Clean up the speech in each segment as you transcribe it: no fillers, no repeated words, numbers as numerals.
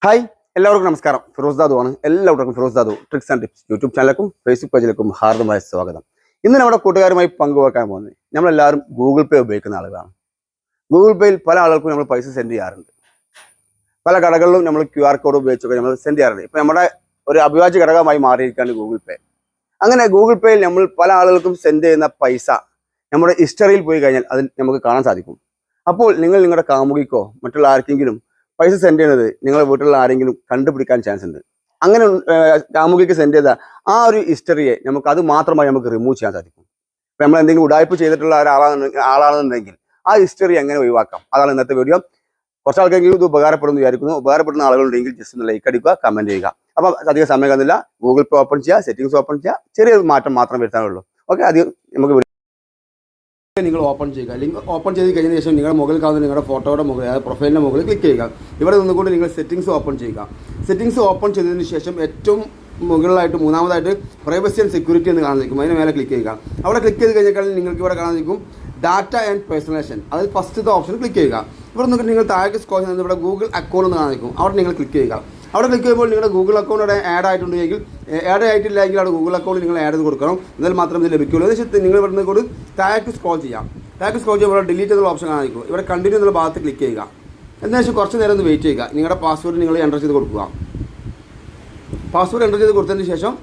Hi എല്ലാവർക്കും നമസ്കാരം. ഫിറോസ് ദാദു ആണ്. എല്ലാവർക്കും Firoz Dadu tricks and tips YouTube ചാനലിലേക്കും ഫേസ്ബുക്ക് പേജിലേക്കും ഹാർദമായ സ്വാഗതം. ഇന്ന് നമ്മുടെ കൂട്ടുകാരുമായി പങ്കുവെക്കാൻ പോകുന്നത് നമ്മളെല്ലാവരും ഗൂഗിൾ പേ ഉപയോഗിക്കുന്ന ആളുകളാണ്. ഗൂഗിൾ പേയിൽ പല ആളുകൾക്കും നമ്മൾ പൈസ സെൻഡ് ചെയ്യാറുണ്ട്. പല കടകളിലും നമ്മൾ QR കോഡ് ഉപയോഗിച്ചൊക്കെ നമ്മൾ സെൻഡ് ചെയ്യാറുണ്ട്. ഇപ്പം നമ്മുടെ ഒരു അവിഭാജ്യ ഘടകമായി മാറിയിരിക്കുകയാണ് ഗൂഗിൾ പേ. അങ്ങനെ ഗൂഗിൾ പേയിൽ നമ്മൾ പല ആളുകൾക്കും സെൻഡ് ചെയ്യുന്ന പൈസ നമ്മുടെ ഹിസ്റ്ററിയിൽ പോയി കഴിഞ്ഞാൽ അത് നമുക്ക് കാണാൻ സാധിക്കും. അപ്പോൾ നിങ്ങൾ നിങ്ങളുടെ കാമുകിക്കോ മറ്റുള്ള ആർക്കെങ്കിലും പൈസ സെൻഡ് ചെയ്യുന്നത് നിങ്ങളുടെ വീട്ടിലുള്ള ആരെങ്കിലും കണ്ടുപിടിക്കാൻ ചാൻസ് ഉണ്ട്. അങ്ങനെ കാമുകിക്ക് സെൻഡ് ചെയ്ത ആ ഒരു ഹിസ്റ്ററിയെ നമുക്ക് അത് മാത്രമായി നമുക്ക് റിമൂവ് ചെയ്യാൻ സാധിക്കും. ഇപ്പം നമ്മൾ എന്തെങ്കിലും ഉടായ്പ ചെയ്തിട്ടുള്ള ആളാണെന്നുണ്ടെങ്കിൽ ആ ഹിസ്റ്ററി എങ്ങനെ ഒഴിവാക്കാം, അതാണ് ഇന്നത്തെ വീഡിയോ. കുറച്ച് ആൾക്കെങ്കിലും ഇത് ഉപകാരപ്പെടുന്നു വിചാരിക്കുന്നു. ഉപകാരപ്പെടുന്ന ആളുകളുണ്ടെങ്കിൽ ജസ്റ്റ് ഒന്ന് ലൈക്ക് അടിക്കുക, കമന്റ് ചെയ്യുക. അപ്പം അധികം സമയം കന്നില്ല, ഗൂഗിൾ പേ ഓപ്പൺ ചെയ്യുക, സെറ്റിംഗ്സ് ഓപ്പൺ ചെയ്യുക, ചെറിയൊരു മാറ്റം മാത്രം വരുത്താനുള്ളൂ. ഓക്കെ, അധികം നമുക്ക് നിങ്ങൾ ഓപ്പൺ ചെയ്യുക. ലിങ്ക് ഓപ്പൺ ചെയ്ത് കഴിഞ്ഞതിന് ശേഷം നിങ്ങളുടെ മുകളിൽ കാണുന്ന നിങ്ങളുടെ ഫോട്ടോയുടെ മുകളിൽ അതായത് പ്രൊഫൈലിൻ്റെ മുകളിൽ ക്ലിക്ക് ചെയ്യുക. ഇവിടെ നിന്നുകൊണ്ട് നിങ്ങൾ സെറ്റിംഗ്സ് ഓപ്പൺ ചെയ്യുക. സെറ്റിംഗ്സ് ഓപ്പൺ ചെയ്തതിന് ശേഷം ഏറ്റവും മുകളിലായിട്ട് മൂന്നാമതായിട്ട് പ്രൈവസി ആൻഡ് സെക്യൂരിറ്റി എന്ന് കാണാൻ നിൽക്കും. അതിന് മേലെ ക്ലിക്ക് ചെയ്യുക. അവിടെ ക്ലിക്ക് ചെയ്ത് കഴിഞ്ഞാൽ നിങ്ങൾക്ക് ഇവിടെ കാണാൻ നിൽക്കും ഡാറ്റ ആൻഡ് പേഴ്സണലൈസേഷൻ. അതിൽ ഫസ്റ്റത്തെ ഓപ്ഷൻ ക്ലിക്ക് ചെയ്യുക. ഇവിടെ നിന്നിട്ട് നിങ്ങൾ താഴേക്ക് സ്ക്രോൾ ചെയ്യുന്നത് ഇവിടെ ഗൂഗിൾ അക്കൗണ്ട് എന്ന് കാണാൻ നിൽക്കും. അവിടെ നിങ്ങൾ ക്ലിക്ക് ചെയ്യുക. അവിടെ ക്ലിക്ക് ചെയ്യുമ്പോൾ നിങ്ങളുടെ ഗൂഗിൾ അക്കൗണ്ട് അവിടെ ആഡ് ആയിട്ടുണ്ടെങ്കിൽ ആഡ് ആയിട്ടില്ലെങ്കിൽ അവിടെ ഗൂഗിൾ അക്കൗണ്ട് നിങ്ങൾ ആഡ് ചെയ്ത് കൊടുക്കണം. എന്നാൽ മാത്രമേ ഇത് ലഭിക്കുകയുള്ളൂ. ഏകദേശം നിങ്ങൾ ഇവിടെ നിന്ന് കൂടി താഴേക്ക് സ്ക്രോൾ ചെയ്യാം. താഴേക്ക് സ്ക്രോൾ ചെയ്യുമ്പോൾ ഇവിടെ ഡിലീറ്റ് എന്നുള്ള ഓപ്ഷൻ കാണിക്കും. ഇവിടെ കണ്ടിന്യൂ എന്നുള്ള ഭാഗത്ത് ക്ലിക്ക് ചെയ്യുക. അതിനുശേഷം കുറച്ച് നേരം ഒന്ന് വെയിറ്റ് ചെയ്യുക. നിങ്ങളുടെ പാസ്വേഡ് നിങ്ങൾ എൻ്റർ ചെയ്ത് കൊടുക്കുക. പാസ്വേഡ് എൻ്റർ ചെയ്ത് കൊടുത്തതിന് ശേഷം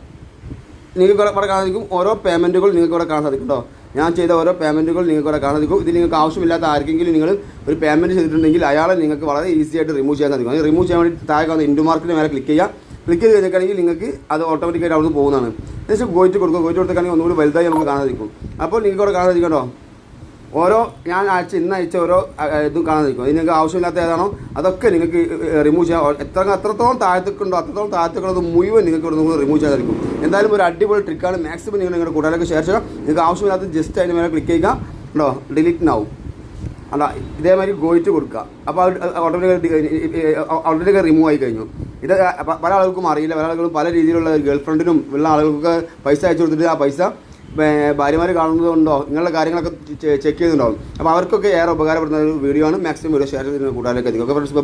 നിങ്ങൾക്ക് ഇവിടെ കാണാൻ സാധിക്കും ഓരോ പേയ്മെൻറ്റുകൾ നിങ്ങൾക്ക് ഇവിടെ കാണാൻ സാധിക്കും കേട്ടോ. ഞാൻ ചെയ്ത ഓരോ പേയ്മെൻറ്റുകൾ നിങ്ങൾക്ക് ഇവിടെ കാണാൻ സാധിക്കും. ഇത് നിങ്ങൾക്ക് ആവശ്യമില്ലാത്ത ആർക്കെങ്കിലും നിങ്ങൾ ഒരു പേയ്മെൻറ്റ് ചെയ്തിട്ടുണ്ടെങ്കിൽ അയാളെ നിങ്ങൾക്ക് വളരെ ഈസി ആയിട്ട് റിമൂവ് ചെയ്യാൻ സാധിക്കും. അത് റിമൂവ് ചെയ്യാൻ വേണ്ടി താഴെ കാണുന്ന ഇൻഡു മാർക്കിന് മേലെ ക്ലിക്ക് ചെയ്യുക. ക്ലിക്ക് ചെയ്ത് കഴിഞ്ഞിട്ടുണ്ടെങ്കിൽ നിങ്ങൾക്ക് അത് ഓട്ടോമാറ്റിക്കായിട്ട് അവിടെ നിന്ന് പോകുന്നതാണ്. ഏകദേശം ഗോയിറ്റ് കൊടുക്കുക. ഗോയിറ്റ് കൊടുത്തേക്കാണെങ്കിൽ ഒന്നുകൂടി വലുതായി നമുക്ക് കാണാൻ സാധിക്കും. അപ്പോൾ നിങ്ങൾക്ക് ഇവിടെ കാണാൻ സാധിക്കും കേട്ടോ. ഓരോ ഞാൻ ഇന്ന് അയച്ച ഓരോ ഇതും കാണാൻ സാധിക്കും. അത് നിങ്ങൾക്ക് ആവശ്യമില്ലാത്ത ഏതാണോ അതൊക്കെ നിങ്ങൾക്ക് റിമൂവ് ചെയ്യാം. എത്രത്തോളം താഴത്തേക്കുണ്ടോ അത്രത്തോളം താഴത്തേക്കുള്ളത് മുഴുവൻ നിങ്ങൾക്ക് ഇവിടെ നിന്ന് റിമൂവ് ചെയ്യാൻ സാധിക്കും. എന്തായാലും ഒരു അടിപൊളി ട്രിക്കാണ്. മാക്സിമം നിങ്ങൾ നിങ്ങളുടെ കൂട്ടുകാരൊക്കെ ഷെയർ ചെയ്യുക. നിങ്ങൾക്ക് ആവശ്യമില്ലാത്ത ജസ്റ്റ് അതിന് മേലെ ക്ലിക്ക് ചെയ്യുക. ഉണ്ടോ ഡിലീറ്റ് നാവും അല്ല ഇതേമാതിരി ഗോയിറ്റ് കൊടുക്കുക. അപ്പോൾ ഓട്ടോമാറ്റിക്കായി റിമൂവ് ആയി കഴിഞ്ഞു. ഇത് പല ആളുകൾക്കും അറിയില്ല. പല ആളുകളും പല രീതിയിലുള്ള ഗേൾ ഫ്രണ്ടിനും ഉള്ള ആളുകൾക്ക് പൈസ അയച്ചു കൊടുത്തിട്ട് ആ പൈസ ഭാര്യമാർ കാണുന്നതുകൊണ്ടോ നിങ്ങളുടെ കാര്യങ്ങളൊക്കെ ചെക്ക് ചെയ്യുന്നുണ്ടാവും. അപ്പോൾ അവർക്കൊക്കെ ഏറെ ഉപകാരപ്പെടുന്ന ഒരു വീഡിയോ ആണ്. മാക്സിമം വീഡിയോ ഷെയർ ചെയ്ത് കൂട്ടാനൊക്കെ എത്തിക്കും. Okay friends, by.